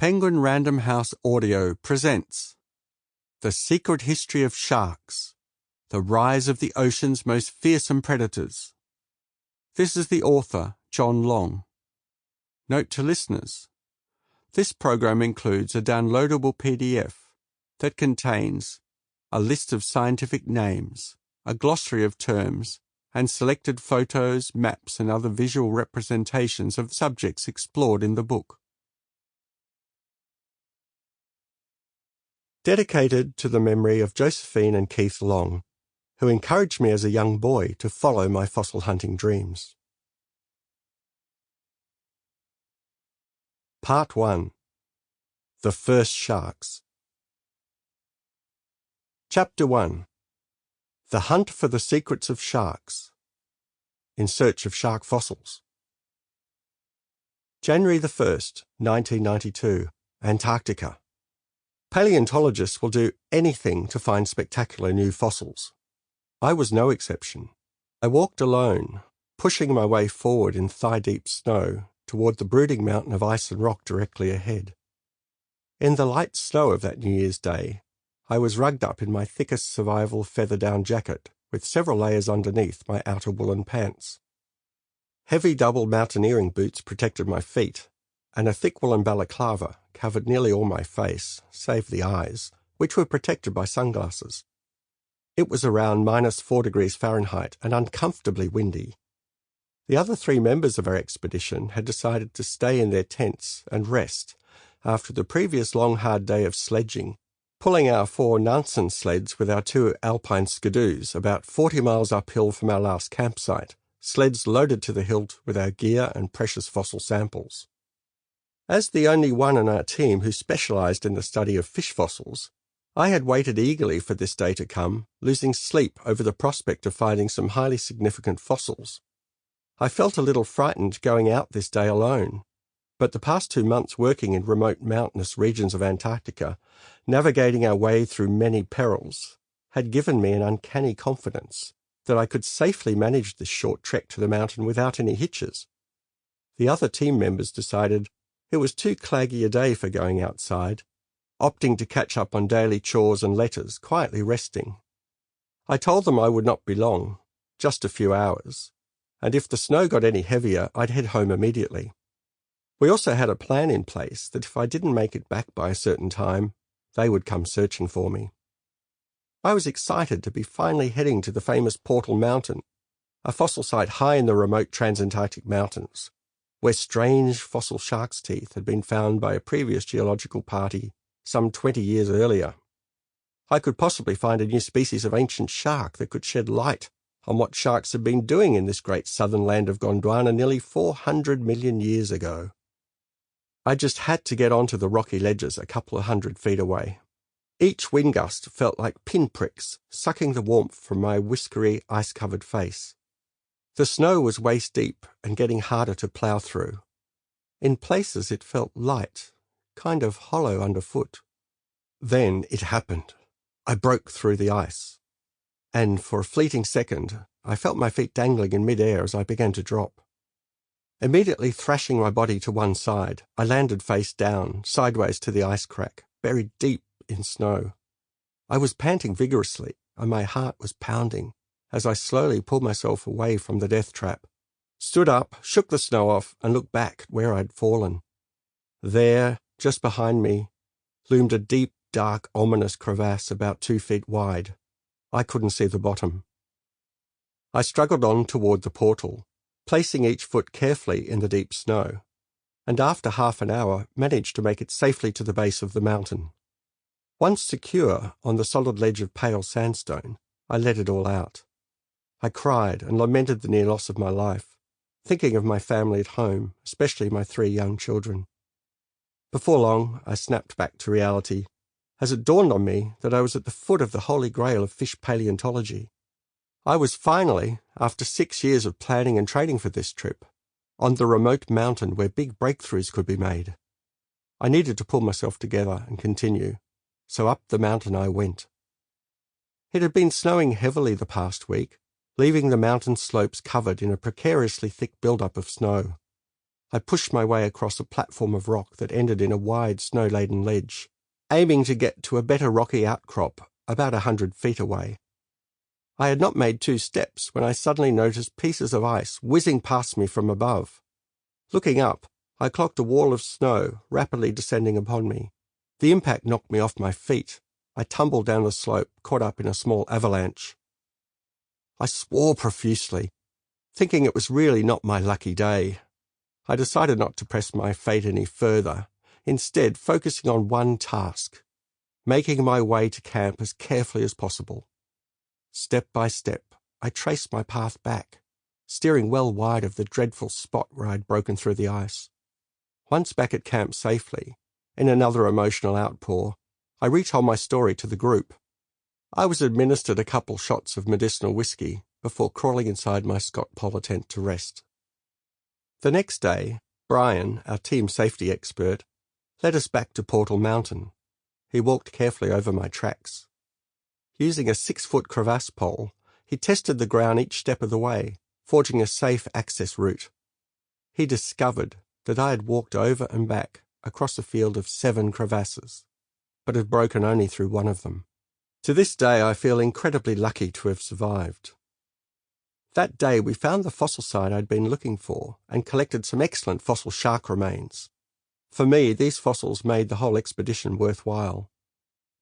Penguin Random House Audio presents The Secret History of Sharks, The Rise of the Ocean's Most Fearsome Predators. This is the author, John Long. Note to listeners, this program includes a downloadable PDF that contains a list of scientific names, a glossary of terms, and selected photos, maps, and other visual representations of subjects explored in the book. Dedicated to the memory of Josephine and Keith Long, who encouraged me as a young boy to follow my fossil hunting dreams. Part 1. The First Sharks. Chapter 1. The Hunt for the Secrets of Sharks. In Search of Shark Fossils. January the 1st, 1992, Antarctica. Paleontologists will do anything to find spectacular new fossils. I was no exception. I walked alone, pushing my way forward in thigh-deep snow toward the brooding mountain of ice and rock directly ahead. In the light snow of that New Year's Day, I was rugged up in my thickest survival feather-down jacket, with several layers underneath my outer woolen pants. Heavy double mountaineering boots protected my feet, and a thick woolen balaclava covered nearly all my face, save the eyes, which were protected by sunglasses. It was around -4 °F and uncomfortably windy. The other 3 members of our expedition had decided to stay in their tents and rest after the previous long hard day of sledging, pulling our 4 Nansen sleds with our 2 alpine skidoos about 40 miles uphill from our last campsite, sleds loaded to the hilt with our gear and precious fossil samples. As the only one on our team who specialized in the study of fish fossils, I had waited eagerly for this day to come, losing sleep over the prospect of finding some highly significant fossils. I felt a little frightened going out this day alone, but the past 2 months working in remote mountainous regions of Antarctica, navigating our way through many perils, had given me an uncanny confidence that I could safely manage this short trek to the mountain without any hitches. The other team members decided it was too claggy a day for going outside, opting to catch up on daily chores and letters, quietly resting. I told them I would not be long, just a few hours, and if the snow got any heavier, I'd head home immediately. We also had a plan in place that if I didn't make it back by a certain time, they would come searching for me. I was excited to be finally heading to the famous Portal Mountain, a fossil site high in the remote transantarctic mountains, where strange fossil shark's teeth had been found by a previous geological party some 20 years earlier. I could possibly find a new species of ancient shark that could shed light on what sharks had been doing in this great southern land of Gondwana nearly 400 million years ago. I just had to get onto the rocky ledges a couple of 100 feet away. Each wind gust felt like pinpricks, sucking the warmth from my whiskery, ice-covered face. The snow was waist-deep and getting harder to plough through. In places it felt light, kind of hollow underfoot. Then it happened. I broke through the ice. And for a fleeting second, I felt my feet dangling in mid-air as I began to drop. Immediately thrashing my body to one side, I landed face down, sideways to the ice crack, buried deep in snow. I was panting vigorously, and my heart was pounding as I slowly pulled myself away from the death trap, stood up, shook the snow off, and looked back at where I'd fallen. There, just behind me, loomed a deep, dark, ominous crevasse about 2 feet wide. I couldn't see the bottom. I struggled on toward the portal, placing each foot carefully in the deep snow, and after half an hour managed to make it safely to the base of the mountain. Once secure on the solid ledge of pale sandstone, I let it all out. I cried and lamented the near loss of my life, thinking of my family at home, especially my 3 young children. Before long, I snapped back to reality, as it dawned on me that I was at the foot of the holy grail of fish paleontology. I was finally, after 6 years of planning and training for this trip, on the remote mountain where big breakthroughs could be made. I needed to pull myself together and continue, so up the mountain I went. It had been snowing heavily the past week, leaving the mountain slopes covered in a precariously thick buildup of snow. I pushed my way across a platform of rock that ended in a wide snow-laden ledge, aiming to get to a better rocky outcrop about 100 feet away. I had not made 2 steps when I suddenly noticed pieces of ice whizzing past me from above. Looking up, I clocked a wall of snow rapidly descending upon me. The impact knocked me off my feet. I tumbled down the slope, caught up in a small avalanche. I swore profusely, thinking it was really not my lucky day. I decided not to press my fate any further, instead focusing on one task, making my way to camp as carefully as possible. Step by step, I traced my path back, steering well wide of the dreadful spot where I had broken through the ice. Once back at camp safely, in another emotional outpour, I retold my story to the group. I was administered a couple shots of medicinal whiskey before crawling inside my Scott Polar tent to rest. The next day, Brian, our team safety expert, led us back to Portal Mountain. He walked carefully over my tracks. Using a 6-foot crevasse pole, he tested the ground each step of the way, forging a safe access route. He discovered that I had walked over and back across a field of 7 crevasses, but had broken only through one of them. To this day, I feel incredibly lucky to have survived. That day, we found the fossil site I'd been looking for and collected some excellent fossil shark remains. For me, these fossils made the whole expedition worthwhile.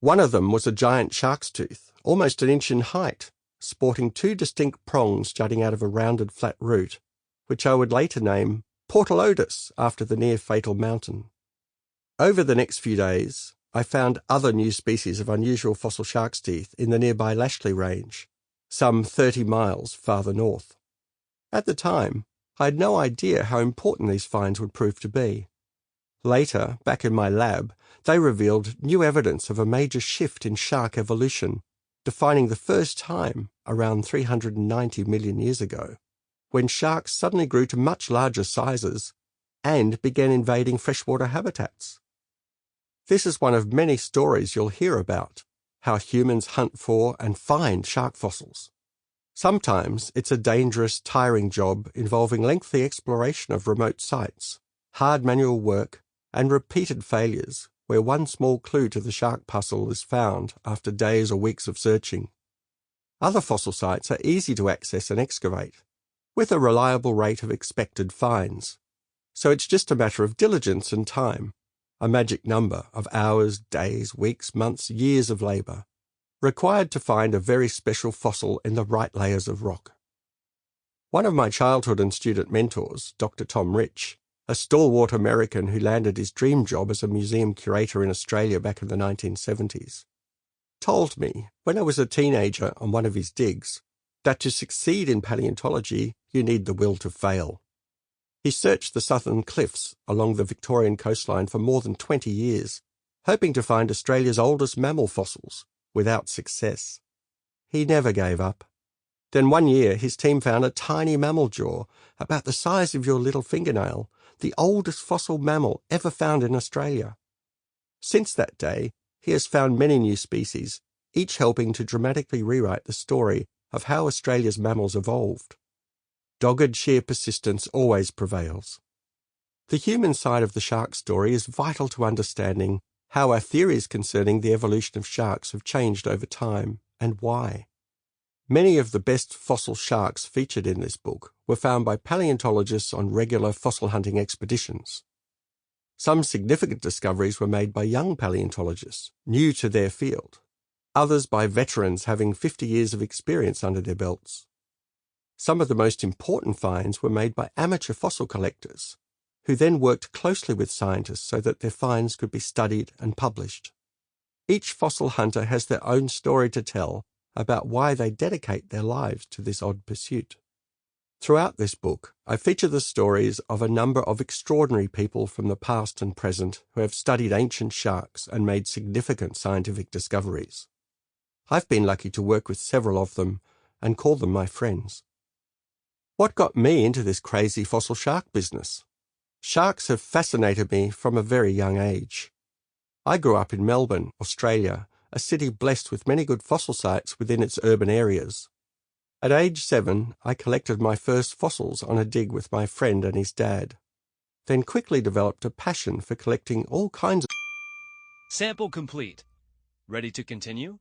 One of them was a giant shark's tooth, almost an inch in height, sporting 2 distinct prongs jutting out of a rounded flat root, which I would later name Portalodus after the near-fatal mountain. Over the next few days, I found other new species of unusual fossil shark's teeth in the nearby Lashley Range, some 30 miles farther north. At the time, I had no idea how important these finds would prove to be. Later, back in my lab, they revealed new evidence of a major shift in shark evolution, defining the first time, around 390 million years ago, when sharks suddenly grew to much larger sizes and began invading freshwater habitats. This is one of many stories you'll hear about, how humans hunt for and find shark fossils. Sometimes it's a dangerous, tiring job involving lengthy exploration of remote sites, hard manual work, and repeated failures where one small clue to the shark puzzle is found after days or weeks of searching. Other fossil sites are easy to access and excavate, with a reliable rate of expected finds. So it's just a matter of diligence and time, a magic number of hours, days, weeks, months, years of labour, required to find a very special fossil in the right layers of rock. One of my childhood and student mentors, Dr. Tom Rich, a stalwart American who landed his dream job as a museum curator in Australia back in the 1970s, told me, when I was a teenager on one of his digs, that to succeed in paleontology, you need the will to fail. He searched the southern cliffs along the Victorian coastline for more than 20 years, hoping to find Australia's oldest mammal fossils, without success. He never gave up. Then one year his team found a tiny mammal jaw, about the size of your little fingernail, the oldest fossil mammal ever found in Australia. Since that day, he has found many new species, each helping to dramatically rewrite the story of how Australia's mammals evolved. Dogged sheer persistence always prevails. The human side of the shark story is vital to understanding how our theories concerning the evolution of sharks have changed over time, and why. Many of the best fossil sharks featured in this book were found by paleontologists on regular fossil hunting expeditions. Some significant discoveries were made by young paleontologists, new to their field, others by veterans having 50 years of experience under their belts. Some of the most important finds were made by amateur fossil collectors, who then worked closely with scientists so that their finds could be studied and published. Each fossil hunter has their own story to tell about why they dedicate their lives to this odd pursuit. Throughout this book, I feature the stories of a number of extraordinary people from the past and present who have studied ancient sharks and made significant scientific discoveries. I've been lucky to work with several of them and call them my friends. What got me into this crazy fossil shark business? Sharks have fascinated me from a very young age. I grew up in Melbourne, Australia, a city blessed with many good fossil sites within its urban areas. At age 7, I collected my first fossils on a dig with my friend and his dad. then quickly developed a passion for collecting all kinds of... Sample complete. Ready to continue?